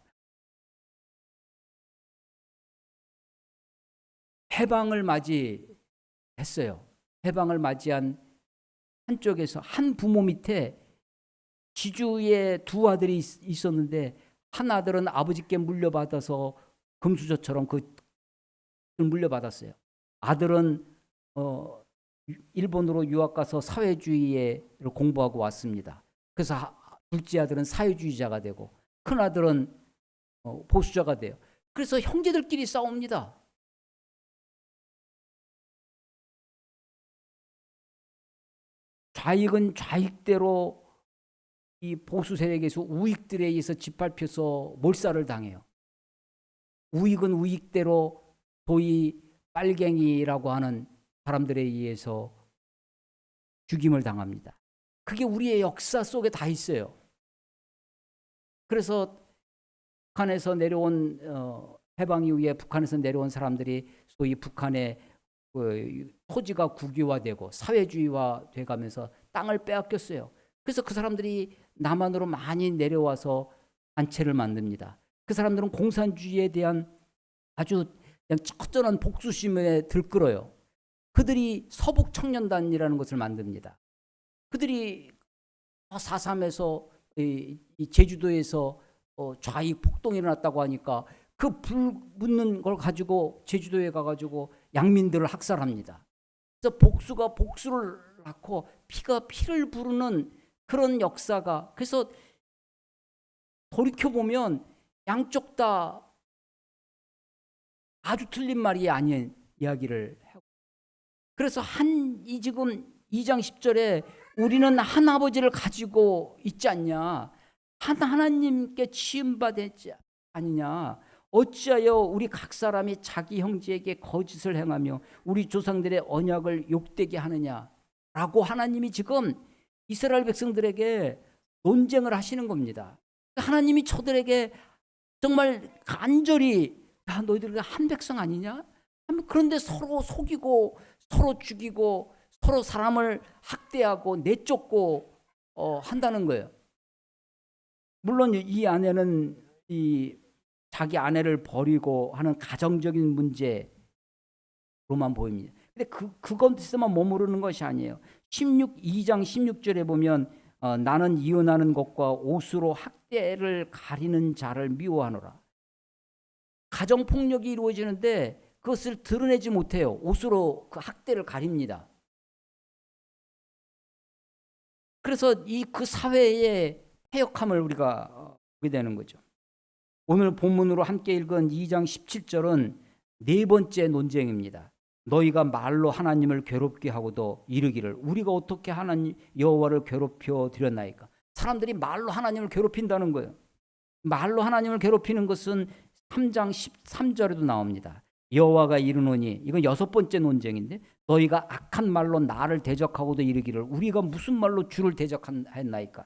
해방을 맞이했어요. 해방을 맞이한 한쪽에서 한 부모 밑에 지주의 두 아들이 있었는데 한 아들은 아버지께 물려받아서 금수저처럼 그 물려받았어요. 아들은 일본으로 유학 가서 사회주의를 공부하고 왔습니다. 그래서 둘째 아들은 사회주의자가 되고 큰 아들은 보수자가 돼요. 그래서 형제들끼리 싸웁니다. 좌익은 좌익대로 이 보수 세력에서 우익들에 의해서 짓밟혀서 몰살을 당해요. 우익은 우익대로 소위 빨갱이라고 하는 사람들에 의해서 죽임을 당합니다. 그게 우리의 역사 속에 다 있어요. 그래서 북한에서 내려온 해방 이후에 북한에서 내려온 사람들이 소위 북한의 토지가 국유화되고 사회주의화 돼가면서 땅을 빼앗겼어요. 그래서 그 사람들이 남한으로 많이 내려와서 단체를 만듭니다. 그 사람들은 공산주의에 대한 아주 그냥 처절한 복수심에 들끓어요. 그들이 서북청년단이라는 것을 만듭니다. 그들이 4.3에서 이 제주도에서 좌익 폭동이 일어났다고 하니까 그 불 붙는 걸 가지고 제주도에 가가지고 양민들을 학살합니다. 그래서 복수가 복수를 낳고 피가 피를 부르는 그런 역사가, 그래서 돌이켜보면 양쪽 다 아주 틀린 말이 아닌 이야기를 하고, 그래서 이 지금 2장 10절에 우리는 한 아버지를 가지고 있지 않냐, 한 하나님께 치임받았지 아니냐, 어찌하여 우리 각 사람이 자기 형제에게 거짓을 행하며 우리 조상들의 언약을 욕되게 하느냐라고 하나님이 지금 이스라엘 백성들에게 논쟁을 하시는 겁니다. 하나님이 저들에게 정말 간절히, 야, 너희들 한 백성 아니냐? 그런데 서로 속이고 서로 죽이고 서로 사람을 학대하고 내쫓고 한다는 거예요. 물론 이 아내는 자기 아내를 버리고 하는 가정적인 문제로만 보입니다. 근데 그것에만 머무르는 것이 아니에요. 2장 16절에 보면 나는 이혼하는 것과 옷으로 학대를 가리는 자를 미워하노라. 가정폭력이 이루어지는데 그것을 드러내지 못해요. 옷으로 그 학대를 가립니다. 그래서 그 사회의 패역함을 우리가 보게 되는 거죠. 오늘 본문으로 함께 읽은 2장 17절은 네 번째 논쟁입니다. 너희가 말로 하나님을 괴롭게 하고도 이르기를 우리가 어떻게 하나님 여호와를 괴롭혀 드렸나이까. 사람들이 말로 하나님을 괴롭힌다는 거예요. 말로 하나님을 괴롭히는 것은 3장 13절에도 나옵니다. 여호와가 이르노니, 이건 6번째 논쟁인데, 너희가 악한 말로 나를 대적하고도 이르기를 우리가 무슨 말로 주를 대적했나이까.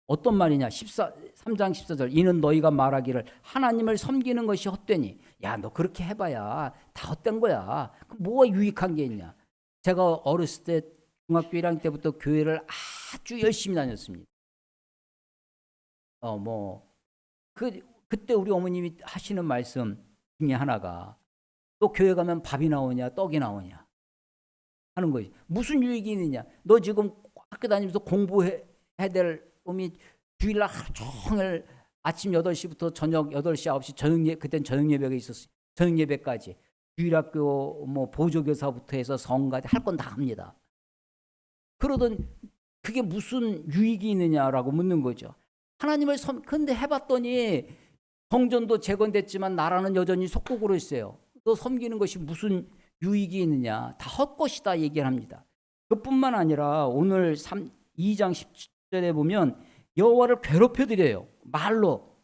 어떤 말이냐? 3장 14절. 이는 너희가 말하기를 하나님을 섬기는 것이 헛되니. 야, 너 그렇게 해봐야 다 헛된 거야. 뭐가 유익한 게 있냐? 제가 어렸을 때 중학교 1학년 때부터 교회를 아주 열심히 다녔습니다. 그때 우리 어머님이 하시는 말씀 중에 하나가, 또 교회 가면 밥이 나오냐 떡이 나오냐 하는 거지. 무슨 유익이 있느냐? 너 지금 학교 다니면서 공부해야 될 놈이 주일날 하루 종일 아침 8시부터 저녁 8시 9시 그땐 저녁 예배가 있었어요. 저녁 예배까지 주일학교 보조교사부터 해서 성가대 할 건 다 합니다. 그러던 그게 무슨 유익이 있느냐라고 묻는 거죠. 하나님을 근데 해봤더니 성전도 재건됐지만 나라는 여전히 속국으로 있어요. 너 섬기는 것이 무슨 유익이 있느냐? 다 헛것이다 얘기를 합니다. 그뿐만 아니라 오늘 2장 17절에 보면 여호와를 괴롭혀드려요. 말로.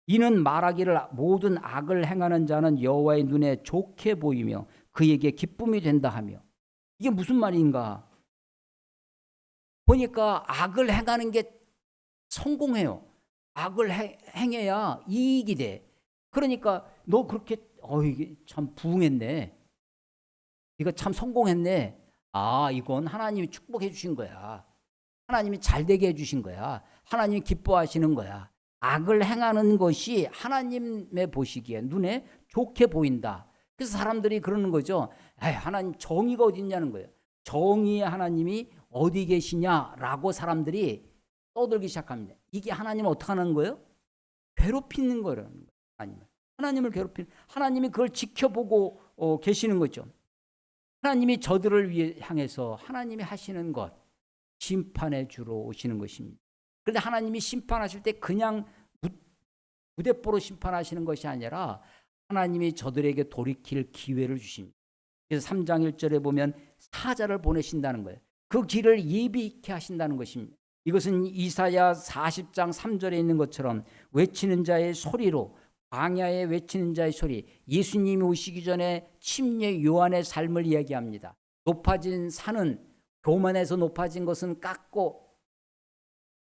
이는 말하기를 모든 악을 행하는 자는 여호와의 눈에 좋게 보이며 그에게 기쁨이 된다 하며. 이게 무슨 말인가? 보니까 악을 행하는 게 성공해요. 악을 행해야 이익이 돼. 그러니까 너 그렇게 이게 참 부응했네. 이거 참 성공했네. 아, 이건 하나님이 축복해 주신 거야. 하나님이 잘되게 해주신 거야. 하나님이 기뻐하시는 거야. 악을 행하는 것이 하나님의 보시기에 눈에 좋게 보인다. 그래서 사람들이 그러는 거죠. 하나님 정의가 어디 있냐는 거예요. 정의의 하나님이 어디 계시냐라고 사람들이 떠들기 시작합니다. 이게 하나님을 어떻게 하는 거예요? 괴롭히는 거라는 거예요. 하나님을 괴롭히는, 하나님이 그걸 지켜보고 계시는 거죠. 하나님이 저들을 위해 향해서 하나님이 하시는 것, 심판의 주로 오시는 것입니다. 그런데 하나님이 심판하실 때 그냥 무대뽀로 심판하시는 것이 아니라 하나님이 저들에게 돌이킬 기회를 주십니다. 그래서 3장 1절에 보면 사자를 보내신다는 거예요. 그 길을 예비케 하신다는 것입니다. 이것은 이사야 40장 3절에 있는 것처럼 외치는 자의 소리로, 광야에 외치는 자의 소리, 예수님이 오시기 전에 침례 요한의 삶을 이야기합니다. 높아진 산은, 교만에서 높아진 것은 깎고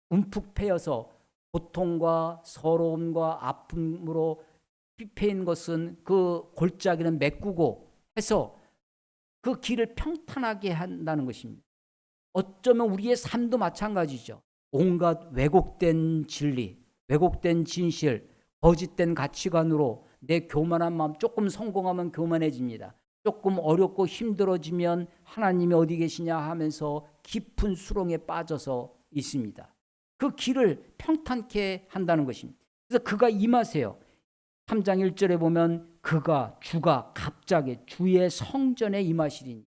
움푹 패여서 고통과 서러움과 아픔으로 피폐인 것은 그 골짜기는 메꾸고 해서 그 길을 평탄하게 한다는 것입니다. 어쩌면 우리의 삶도 마찬가지죠. 온갖 왜곡된 진리, 왜곡된 진실, 거짓된 가치관으로 내 교만한 마음, 조금 성공하면 교만해집니다. 조금 어렵고 힘들어지면 하나님이 어디 계시냐 하면서 깊은 수렁에 빠져서 있습니다. 그 길을 평탄케 한다는 것입니다. 그래서 그가 임하세요. 3장 1절에 보면 주가 갑자기 주의 성전에 임하시리니,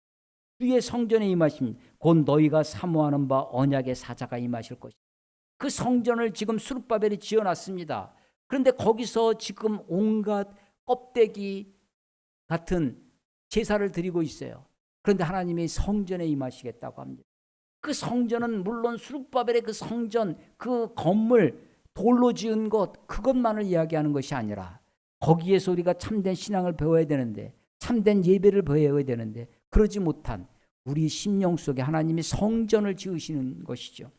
주의 성전에 임하십니다. 곧 너희가 사모하는 바 언약의 사자가 임하실 것이다. 그 성전을 지금 스룹바벨이 지어놨습니다. 그런데 거기서 지금 온갖 껍데기 같은 제사를 드리고 있어요. 그런데 하나님이 성전에 임하시겠다고 합니다. 그 성전은 물론 스룹바벨의 그 성전, 그 건물, 돌로 지은 것, 그것만을 이야기하는 것이 아니라 거기에서 우리가 참된 신앙을 배워야 되는데, 참된 예배를 배워야 되는데, 그러지 못한 우리 심령 속에 하나님이 성전을 지으시는 것이죠.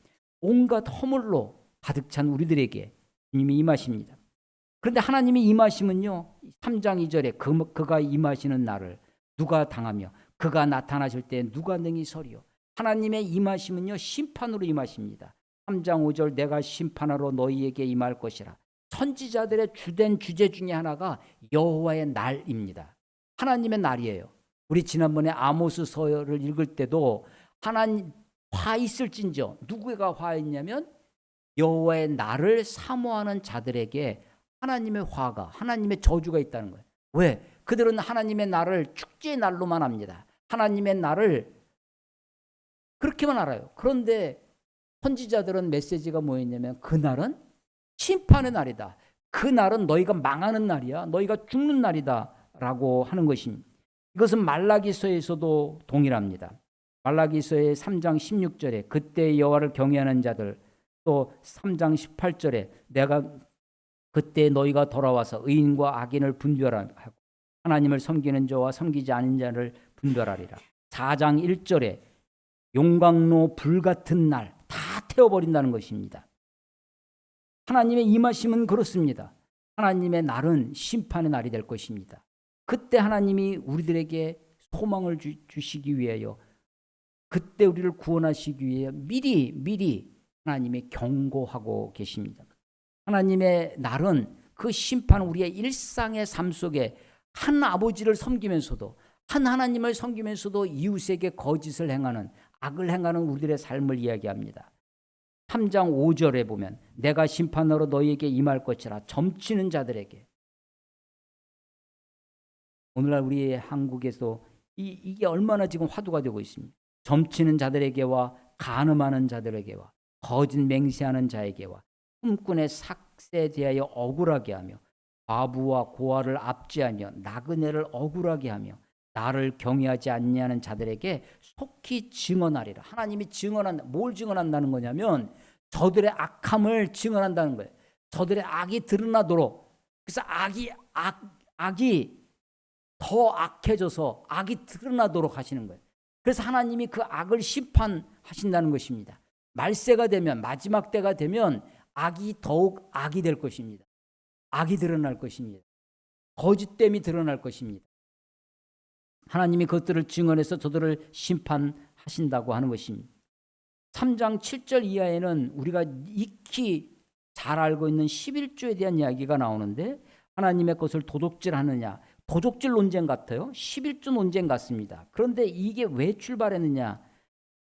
온갖 허물로 가득 찬 우리들에게 주님이 임하십니다. 그런데 하나님이 임하시면요, 3장 2절에 그가 임하시는 날을 누가 당하며 그가 나타나실 때 누가 능히 서리요. 하나님의 임하심은요, 심판으로 임하십니다. 3장 5절 내가 심판하러 너희에게 임할 것이라. 선지자들의 주된 주제 중에 하나가 여호와의 날입니다. 하나님의 날이에요. 우리 지난번에 아모스서를 읽을 때도 하나님 화 있을진저, 누구가 화 있냐면 여호와의 날을 사모하는 자들에게 하나님의 화가, 하나님의 저주가 있다는 거예요. 왜? 그들은 하나님의 날을 축제의 날로만 합니다. 하나님의 날을 그렇게만 알아요. 그런데 선지자들은 메시지가 뭐였냐면 그날은 심판의 날이다. 그날은 너희가 망하는 날이야. 너희가 죽는 날이다 라고 하는 것입니다. 이것은 말라기서에서도 동일합니다. 말라기서의 3장 16절에 그때 여호와를 경외하는 자들, 또 3장 18절에 내가 그때 너희가 돌아와서 의인과 악인을 분별하고 하나님을 섬기는 자와 섬기지 않는 자를 분별하리라. 4장 1절에 용광로 불같은 날 다 태워버린다는 것입니다. 하나님의 임하심은 그렇습니다. 하나님의 날은 심판의 날이 될 것입니다. 그때 하나님이 우리들에게 소망을 주시기 위하여, 그때 우리를 구원하시기 위해 미리 하나님이 경고하고 계십니다. 하나님의 날은 그 심판, 우리의 일상의 삶 속에 한 아버지를 섬기면서도, 한 하나님을 섬기면서도 이웃에게 거짓을 행하는, 악을 행하는 우리들의 삶을 이야기합니다. 3장 5절에 보면 내가 심판으로 너희에게 임할 것이라. 점치는 자들에게. 오늘날 우리 한국에서 이게 얼마나 지금 화두가 되고 있습니다. 점치는 자들에게와 간음하는 자들에게와 거짓 맹세하는 자에게와 꿈꾼의 삭세에 대하여 억울하게 하며 과부와 고아를 압제하며 나그네를 억울하게 하며 나를 경외하지 않냐는 자들에게 속히 증언하리라. 하나님이 뭘 증언한다는 거냐면 저들의 악함을 증언한다는 거예요. 저들의 악이 드러나도록. 그래서 악이 더 악해져서 악이 드러나도록 하시는 거예요. 그래서 하나님이 그 악을 심판하신다는 것입니다. 말세가 되면, 마지막 때가 되면 악이 더욱 악이 될 것입니다. 악이 드러날 것입니다. 거짓됨이 드러날 것입니다. 하나님이 그것들을 증언해서 저들을 심판하신다고 하는 것입니다. 3장 7절 이하에는 우리가 익히 잘 알고 있는 11조에 대한 이야기가 나오는데, 하나님의 것을 도둑질하느냐, 도둑질 논쟁 같아요. 11조 논쟁 같습니다. 그런데 이게 왜 출발했느냐,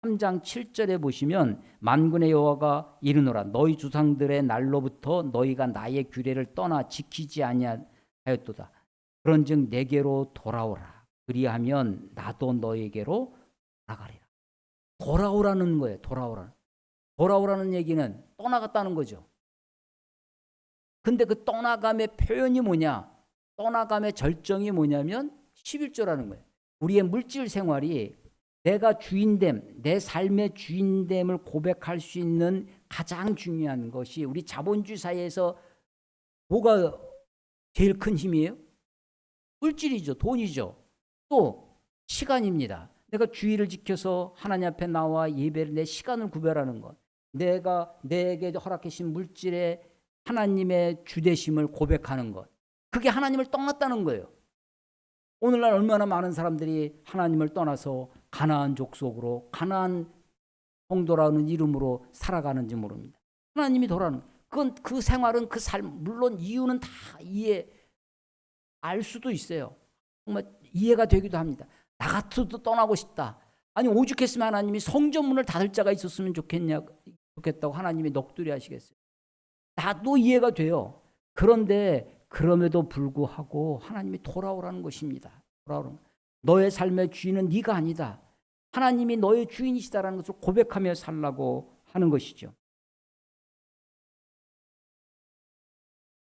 3장 7절에 보시면 만군의 여호와가 이르노라 너희 조상들의 날로부터 너희가 나의 규례를 떠나 지키지 아니하였도다. 그런즉 내게로 돌아오라. 그리하면 나도 너에게로 돌아가리라. 돌아오라는 거예요. 돌아오라는 얘기는 떠나갔다는 거죠. 근데 그 떠나감의 표현이 뭐냐? 떠나감의 절정이 뭐냐면 11조라는 거예요. 우리의 물질 생활이 내가 주인됨, 내 삶의 주인됨을 고백할 수 있는 가장 중요한 것이 우리 자본주의 사회에서 뭐가 제일 큰 힘이에요? 물질이죠. 돈이죠. 또 시간입니다. 내가 주의를 지켜서 하나님 앞에 나와 예배를 내 시간을 구별하는 것. 내가 내게 허락하신 물질의 하나님의 주되심을 고백하는 것. 그게 하나님을 떠났다는 거예요. 오늘날 얼마나 많은 사람들이 하나님을 떠나서 가나안 족속으로 가나안 성도라는 이름으로 살아가는지 모릅니다. 하나님이 돌아오는 그건 그 생활은 그 삶 물론 이유는 다 알 수도 있어요. 정말 이해가 되기도 합니다. 나 같아도 떠나고 싶다. 아니 오죽했으면 하나님이 성전문을 닫을 자가 있었으면 좋겠다고 하나님이 넋두리 하시겠어요. 나도 이해가 돼요. 그런데 그럼에도 불구하고 하나님이 돌아오라는 것입니다. 돌아오라는 것. 너의 삶의 주인은 네가 아니다. 하나님이 너의 주인이시다라는 것을 고백하며 살라고 하는 것이죠.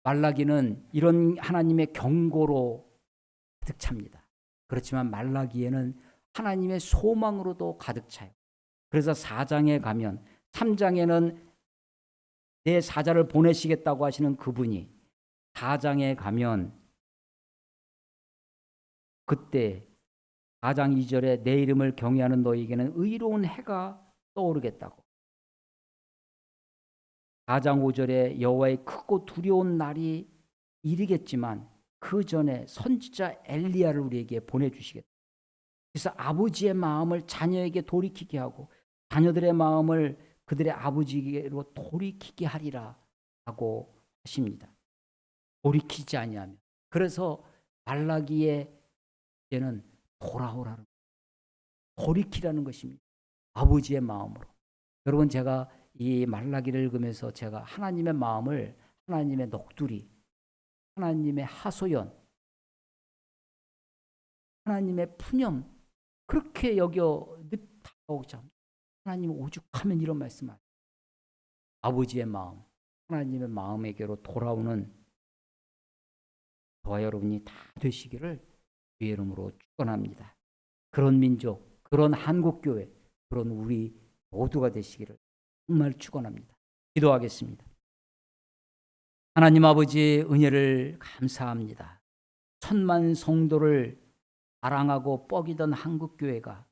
말라기는 이런 하나님의 경고로 가득 찹니다. 그렇지만 말라기에는 하나님의 소망으로도 가득 차요. 그래서 4장에 가면 3장에는 내 사자를 보내시겠다고 하시는 그분이 4장에 가면 그때 4장 2절에 내 이름을 경외하는 너희에게는 의로운 해가 떠오르겠다고 4장 5절에 여호와의 크고 두려운 날이 이르겠지만 그 전에 선지자 엘리야를 우리에게 보내주시겠다. 그래서 아버지의 마음을 자녀에게 돌이키게 하고 자녀들의 마음을 그들의 아버지에게로 돌이키게 하리라 하고 하십니다. 돌이키지 아니하면. 그래서 말라기의 이제는 돌아오라는 돌이키라는 것입니다. 아버지의 마음으로. 여러분 제가 이 말라기를 읽으면서 제가 하나님의 마음을 하나님의 넋두리, 하나님의 하소연, 하나님의 푸념 그렇게 여겨 다가오자. 하나님 오죽하면 이런 말씀을 아버지의 마음, 하나님의 마음에게로 돌아오는 저와 여러분이 다 되시기를 주의 이름으로 축원합니다. 그런 민족, 그런 한국교회, 그런 우리 모두가 되시기를 정말 축원합니다. 기도하겠습니다. 하나님 아버지의 은혜를 감사합니다. 천만 성도를 자랑하고 뻐기던 한국교회가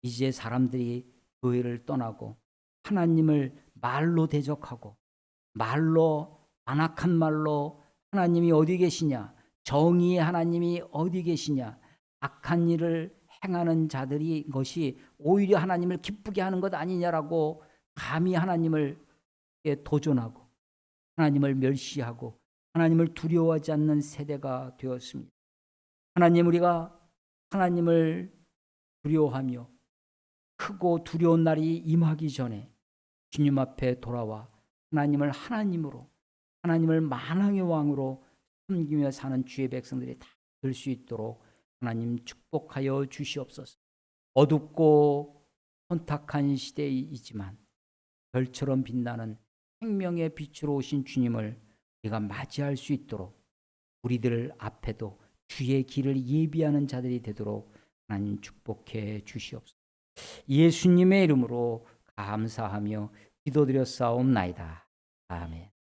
이제 사람들이 교회를 떠나고 하나님을 말로 대적하고 말로 안악한 말로 하나님이 어디 계시냐, 정의의 하나님이 어디 계시냐, 악한 일을 행하는 자들이 것이 오히려 하나님을 기쁘게 하는 것 아니냐라고 감히 하나님을 도전하고 하나님을 멸시하고 하나님을 두려워하지 않는 세대가 되었습니다. 하나님, 우리가 하나님을 두려워하며 크고 두려운 날이 임하기 전에 주님 앞에 돌아와 하나님을 하나님으로, 하나님을 만왕의 왕으로 섬기며 사는 주의 백성들이 다 될 수 있도록 하나님 축복하여 주시옵소서. 어둡고 혼탁한 시대이지만 별처럼 빛나는 생명의 빛으로 오신 주님을 우리가 맞이할 수 있도록 우리들 앞에도 주의 길을 예비하는 자들이 되도록 하나님 축복해 주시옵소서. 예수님의 이름으로 감사하며 기도드렸사옵나이다. 아멘.